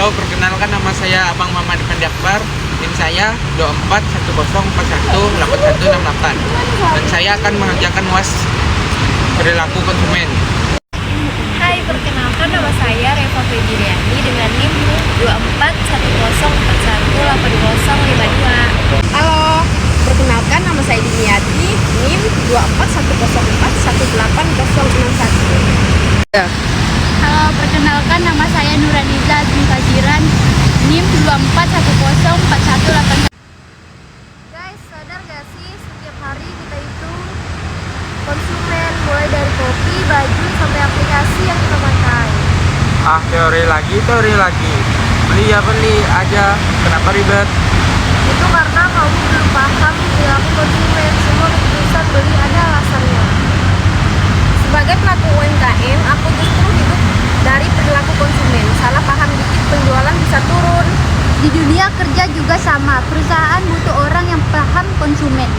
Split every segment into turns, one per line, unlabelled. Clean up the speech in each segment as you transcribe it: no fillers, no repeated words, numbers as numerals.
Halo, perkenalkan nama saya Abang Maman Effendi Akbar. NIM saya 2410418168. Dan saya akan mengerjakan UAS perilaku konsumen.
Hai, perkenalkan nama saya Reva Febiriani dengan NIM 2410418052.
Halo, perkenalkan nama saya Diniati, NIM 241041186061.
Halo, perkenalkan nama saya Nuraniza Azmi Fajiran, NIM 24104181.
Guys, sadar gak sih setiap hari kita itu konsumen, mulai dari kopi, baju, sampai aplikasi yang kita pakai.
Teori lagi. Beli ya beli aja, kenapa ribet?
Itu karena kamu belum paham perilaku konsumen. Semua keputusan beli ada alasannya.
Sebagai pelaku UMKM, aku justru hidup dari perilaku konsumen. Salah paham dikit penjualan bisa turun.
Di dunia kerja juga sama, perusahaan butuh orang yang paham konsumen.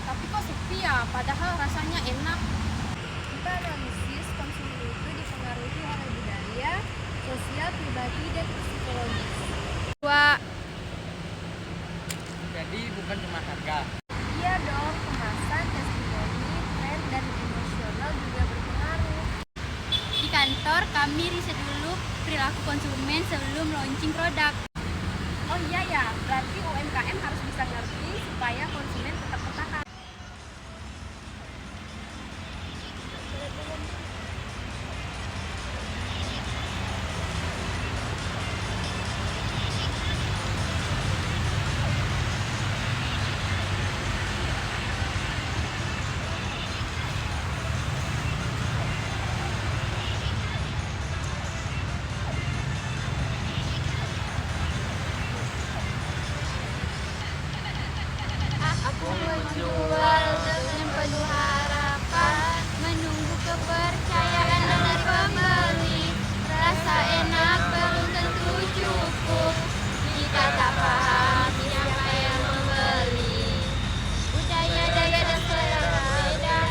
Tapi kok sepi ya, padahal rasanya enak.
Kita analisis konsumen itu dipengaruhi oleh budaya, sosial, pribadi, dan psikologis.
Jadi bukan cuma harga.
Iya dong, kemasan, testimoni, tren, dan emosional juga berpengaruh.
Di kantor, kami riset dulu perilaku konsumen sebelum launching produk.
Oh iya ya, berarti UMKM harus bisa ngerti supaya konsumen tetap bertahan.
Aku menjual dengan penuh harapan, menunggu kepercayaan dari pembeli. Rasa enak belum tentu cukup jika tak paham siapa yang membeli. Budaya dan selera beda,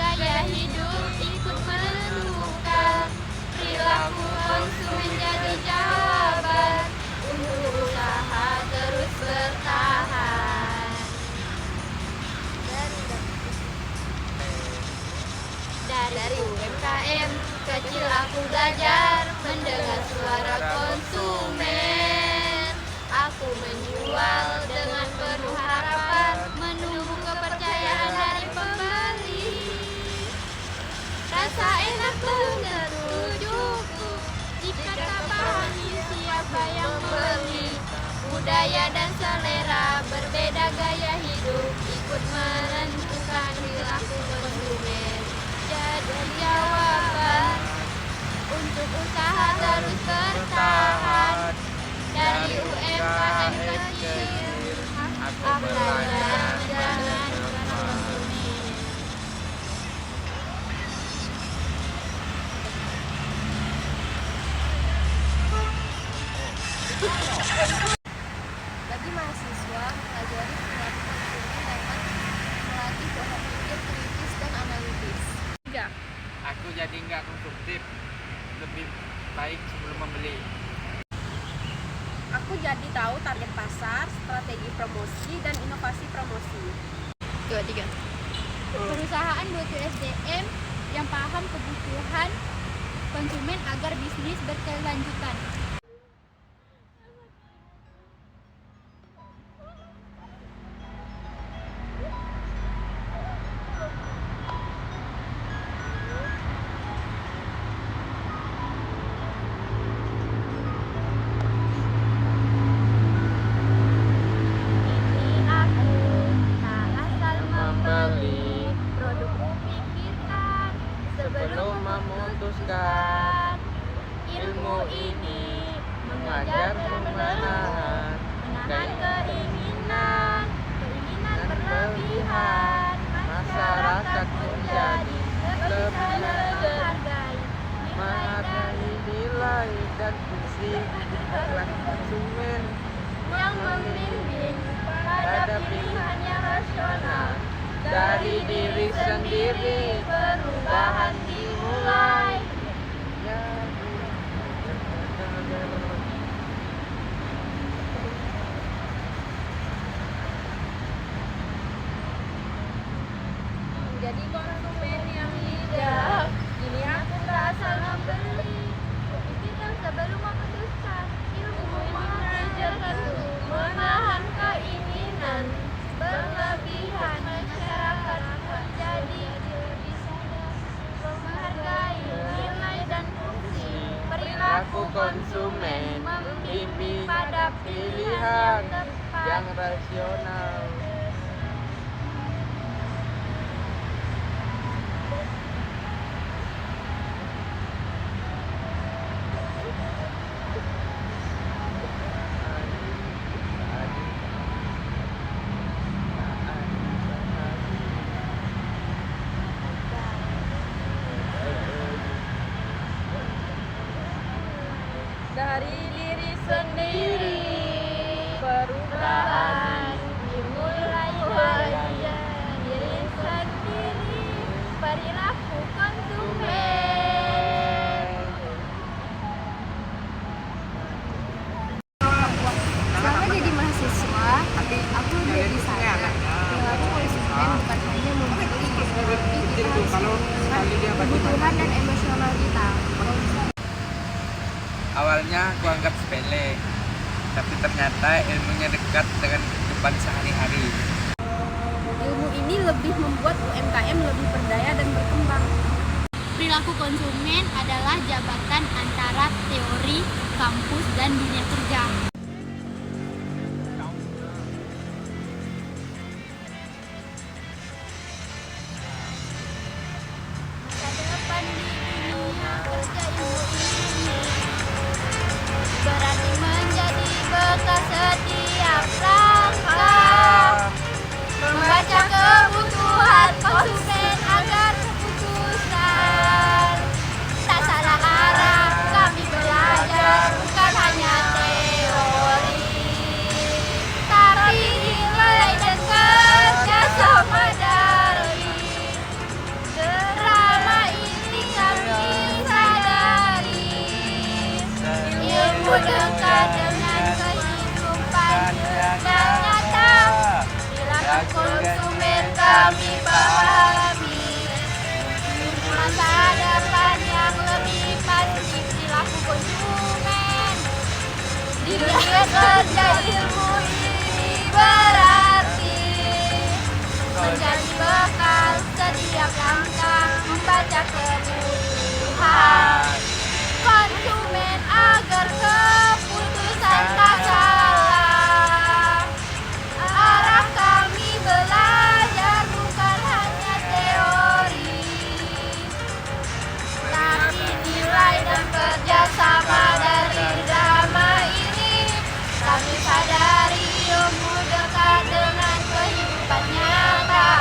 gaya hidup ikut menentukan. Perilaku konsumen jadi jawaban untuk usaha terus bertahan. Dari UMKM kecil aku belajar mendengar suara konsumen. Aku menjual dengan penuh harapan, menunggu kepercayaan dari pembeli. Rasa enak benar tujuku jika tak pahami siapa yang beli. Budaya dan selera berbeda, gaya hidup ikut menentukan perilaku konsumen. Jadi jawaban untuk usaha terus bertahan. Dari UMKM kecil aku belajar jangan konsumen.
Bagi mahasiswa, mempelajari perilaku konsumen dapat melatih pola pikir kritis dan analitis.
3.
Aku jadi nggak konsumtif, lebih baik sebelum membeli.
Aku jadi tahu target pasar, strategi promosi, dan inovasi promosi.
2, 3. Perusahaan butuh SDM yang paham kebutuhan konsumen agar bisnis berkelanjutan.
Ini aku tak asal
Membeli
produk pikirkan
sebelum memutuskan.
ilmu ini
Mengajar menahan
menahan keinginan berlebihan
masyarakat menjadi lebih menghargai nilai dan fungsi peran konsumen
yang membimbing pada pilihan yang rasional.
dari diri sendiri.
Perubahan dimulai.
Menjadi konsumen yang bijak.
Kini aku berasal membeli. Pikirkan sebelum memutuskan. Ilmu mengajarkan menahan keinginan berlebihan. Masyarakat menjadi lebih sadar, menghargai nilai dan fungsi
Perilaku konsumen membimbing pada pilihan yang rasional.
Dari diri sendiri, perubahan
dimulai dari diri sendiri. Perilaku konsumen. Selama jadi mahasiswa, aku jadi sadar perilaku konsumen bukan hanya membeli, tetapi kita harus memikirkan kebutuhan dan emosional kita.
Awalnya aku anggap sepele, tapi ternyata ilmunya dekat dengan kehidupan sehari-hari.
ilmu ini lebih membuat UMKM lebih berdaya dan berkembang.
Perilaku konsumen adalah jabatan antara teori, kampus, dan dunia kerja.
Masa depan di dunia kerja ilmu ini berarti menjadi bekal setiap langkah. Membaca kebutuhan konsumen agar keputusan tak salah arah. Kami belajar bukan hanya teori, tapi nilai dan kerjasama dari drama ini kami sadari. Ilmu dekat dengan kehidupan dan nyata. Perilaku konsumen kami pahami. Masa dunia kerja ilmu ini berarti menjadi bekal setiap langkah membaca kebutuhan konsumen agar keputusan tak salah. Arah kami belajar bukan hanya teori, tapi nilai dan kerjasama dari drama ini. Kami sadari ilmu dekat dengan kehidupan nyata.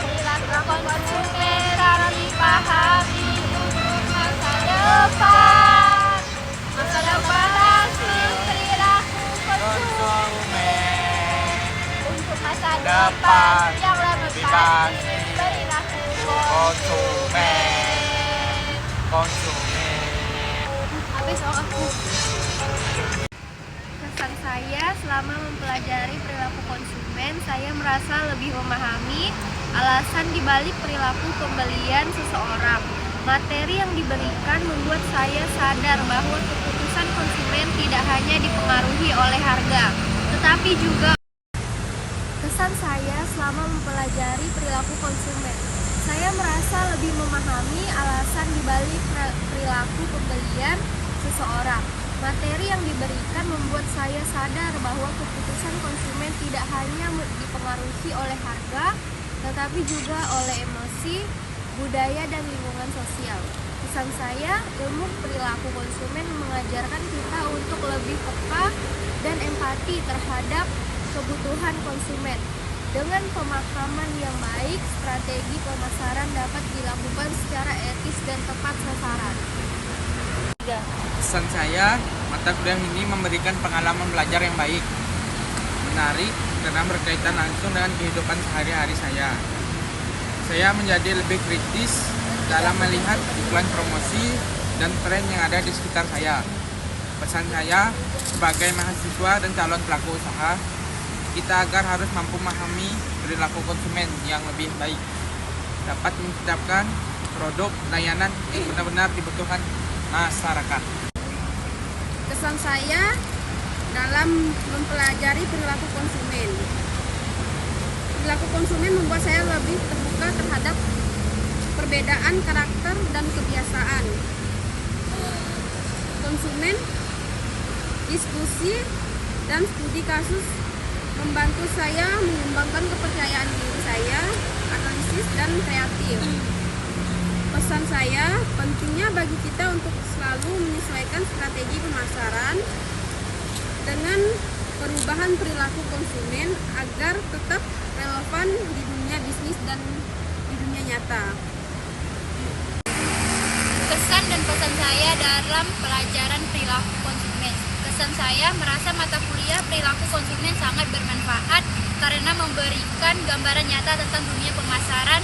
Perilaku konsumen kami pahami untuk masa depan. Masa depan hasil perilaku konsumen. Untuk masa depan yang lebih pasti perilaku
konsumen.
Habis aku. Kesan saya selama mempelajari perilaku konsumen, saya merasa lebih memahami alasan dibalik perilaku pembelian seseorang. Materi yang diberikan membuat saya sadar bahwa keputusan konsumen tidak hanya dipengaruhi oleh harga, tetapi juga kesan saya selama mempelajari perilaku konsumen. Saya merasa lebih memahami alasan dibalik perilaku pembelian seseorang. Materi yang diberikan membuat saya sadar bahwa keputusan konsumen tidak hanya dipengaruhi oleh harga, tetapi juga oleh emosi, budaya, dan lingkungan sosial. Pesan saya, ilmu perilaku konsumen mengajarkan kita untuk lebih peka dan empati terhadap kebutuhan konsumen. Dengan pemahaman yang baik, strategi pemasaran dapat dilakukan secara etis dan tepat sasaran.
Pesan saya, mata kuliah ini memberikan pengalaman belajar yang baik, menarik, karena berkaitan langsung dengan kehidupan sehari-hari saya. Saya menjadi lebih kritis dalam melihat iklan promosi dan tren yang ada di sekitar saya. Pesan saya, sebagai mahasiswa dan calon pelaku usaha, kita agar harus mampu memahami perilaku konsumen yang lebih baik, dapat menciptakan produk layanan yang benar-benar dibutuhkan masyarakat.
Kesan saya dalam mempelajari perilaku konsumen. Perilaku konsumen membuat saya lebih terbuka terhadap perbedaan karakter dan kebiasaan konsumen. Diskusi dan studi kasus membantu saya mengembangkan kepercayaan diri saya, analisis, dan kreatif. Pesan saya, pentingnya bagi kita untuk selalu menyesuaikan strategi pemasaran dengan perubahan perilaku konsumen agar tetap relevan di dunia bisnis dan di dunia nyata.
Kesan dan pesan saya dalam pelajaran perilaku konsumen. Kesan saya merasa mata kuliah perilaku konsumen sangat bermanfaat karena memberikan gambaran nyata tentang dunia pemasaran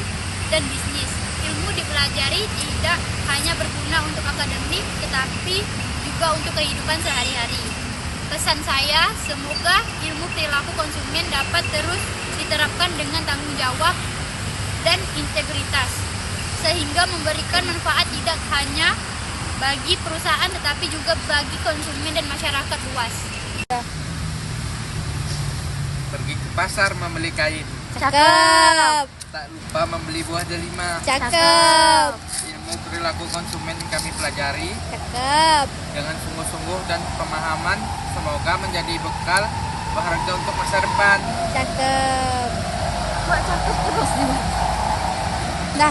dan bisnis. Ilmu dipelajari tidak hanya berguna untuk akademik, tetapi juga untuk kehidupan sehari-hari. Pesan saya, semoga ilmu perilaku konsumen dapat terus diterapkan dengan tanggung jawab dan integritas, sehingga memberikan manfaat tidak hanya bagi perusahaan tetapi juga bagi konsumen dan masyarakat luas.
Pergi ke pasar membeli kain,
Cakep.
tak lupa membeli buah delima.
Cakep.
Ilmu perilaku konsumen yang kami pelajari
Cakep.
dengan sungguh-sungguh dan pemahaman, semoga menjadi bekal berharga untuk masa depan.
Cakep.
Nah,